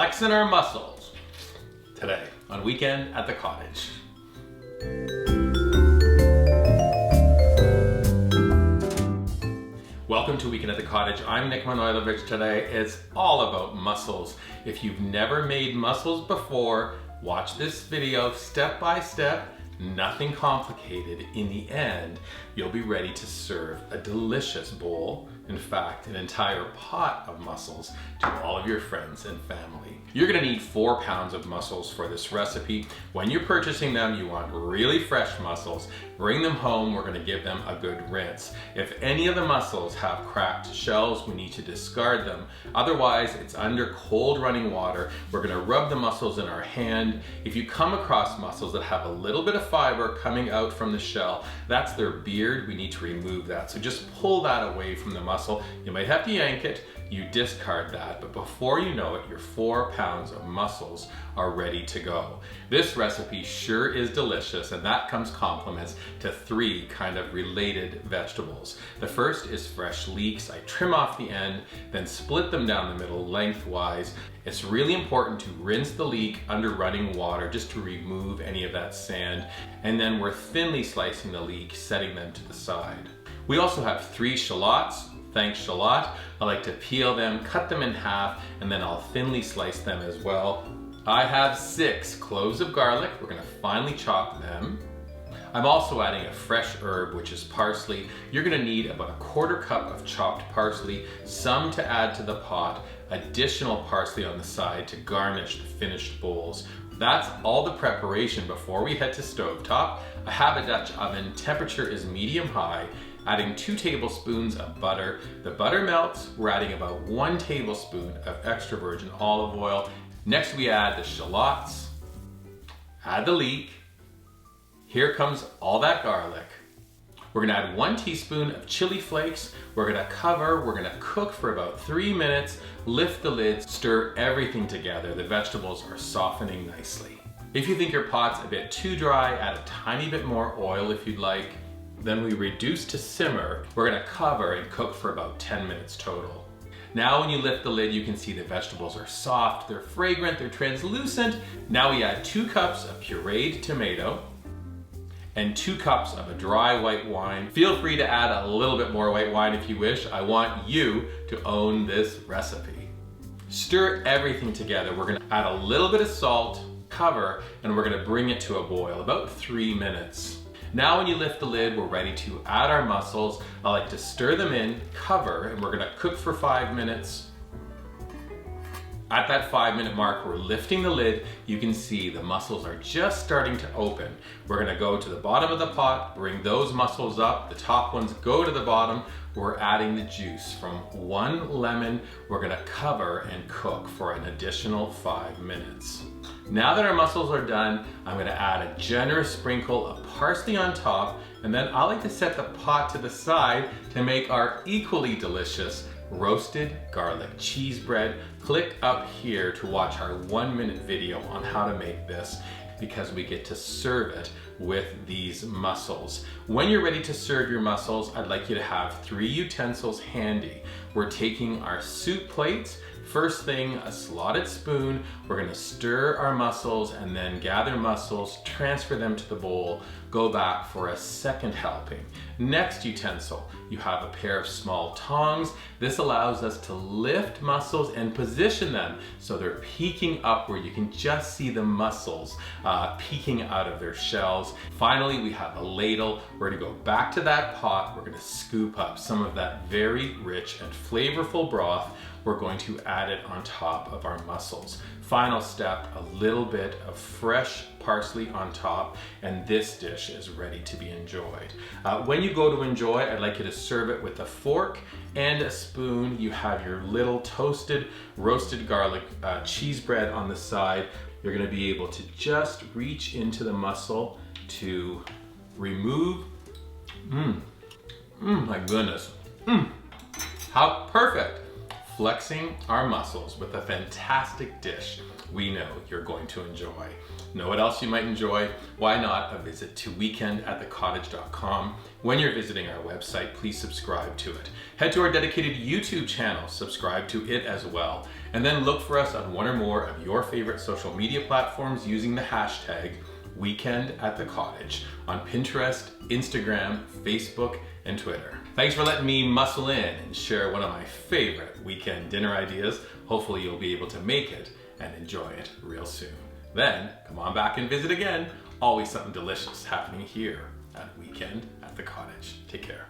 flexing our muscles today on Weekend at the Cottage. Welcome to Weekend at the Cottage. I'm Nick Manojlovic. Today it's all about mussels. If you've never made mussels before, watch this video step by step. Nothing complicated. In the end, you'll be ready to serve a delicious bowl, in fact, an entire pot of mussels to all of your friends and family. You're gonna need 4 pounds of mussels for this recipe. When you're purchasing them, you want really fresh mussels. Bring them home, we're gonna give them a good rinse. If any of the mussels have cracked shells, we need to discard them. Otherwise, it's under cold running water. We're gonna rub the mussels in our hand. If you come across mussels that have a little bit of fiber coming out from the shell, that's their beard, we need to remove that. So just pull that away from the mussel. You might have to yank it, you discard that, but before you know it, your 4 pounds of mussels are ready to go. This recipe sure is delicious, and that comes compliments to 3 kind of related vegetables. The first is fresh leeks. I trim off the end, then split them down the middle lengthwise. It's really important to rinse the leek under running water just to remove any of that sand, and then we're thinly slicing the leek, setting them to the side. We also have 3 shallots. Thanks shallot. I like to peel them, cut them in half, and then I'll thinly slice them as well. I have 6 cloves of garlic. We're gonna finely chop them. I'm also adding a fresh herb, which is parsley. You're gonna need about a 1/4 cup of chopped parsley, some to add to the pot, additional parsley on the side to garnish the finished bowls. That's all the preparation before we head to stovetop. I have a Dutch oven, temperature is medium-high. Adding 2 tablespoons of butter. The butter melts, we're adding about 1 tablespoon of extra virgin olive oil. Next we add the shallots, add the leek. Here comes all that garlic. We're gonna add 1 teaspoon of chili flakes. We're gonna cover, we're gonna cook for about 3 minutes, lift the lid, stir everything together. The vegetables are softening nicely. If you think your pot's a bit too dry, add a tiny bit more oil if you'd like. Then we reduce to simmer. We're gonna cover and cook for about 10 minutes total. Now when you lift the lid, you can see the vegetables are soft, they're fragrant, they're translucent. Now we add 2 cups of pureed tomato and 2 cups of a dry white wine. Feel free to add a little bit more white wine if you wish. I want you to own this recipe. Stir everything together. We're gonna add a little bit of salt, cover, and we're gonna bring it to a boil, about 3 minutes. Now when you lift the lid, we're ready to add our mussels. I like to stir them in, cover, and we're gonna cook for 5 minutes. At that 5-minute mark, we're lifting the lid. You can see the mussels are just starting to open. We're gonna go to the bottom of the pot, bring those mussels up. The top ones go to the bottom. We're adding the juice from 1 lemon. We're gonna cover and cook for an additional 5 minutes. Now that our mussels are done, I'm gonna add a generous sprinkle of parsley on top, and then I like to set the pot to the side to make our equally delicious roasted garlic cheese bread. Click up here to watch our 1-minute video on how to make this, because we get to serve it with these mussels. When you're ready to serve your mussels, I'd like you to have 3 utensils handy. We're taking our soup plates. First thing, a slotted spoon. We're gonna stir our mussels and then gather mussels, transfer them to the bowl, go back for a 2nd helping. Next utensil, you have a pair of small tongs. This allows us to lift mussels and position them so they're peeking upward. You can just see the mussels peeking out of their shells. Finally, we have a ladle. We're gonna go back to that pot. We're gonna scoop up some of that very rich and flavorful broth. We're going to add it on top of our mussels. Final step, a little bit of fresh parsley on top, and this dish is ready to be enjoyed. When you go to enjoy, I'd like you to serve it with a fork and a spoon. You have your little toasted, roasted garlic cheese bread on the side. You're gonna be able to just reach into the mussel to remove. My goodness. How perfect. flexing our muscles with a fantastic dish we know you're going to enjoy. Know what else you might enjoy? Why not a visit to weekendatthecottage.com. When you're visiting our website, please subscribe to it. Head to our dedicated YouTube channel, subscribe to it as well, and then look for us on one or more of your favorite social media platforms using the hashtag weekendatthecottage on Pinterest, Instagram, Facebook, and Twitter. Thanks for letting me muscle in and share one of my favorite weekend dinner ideas. Hopefully you'll be able to make it and enjoy it real soon. Then come on back and visit again. Always something delicious happening here at Weekend at the Cottage. Take care.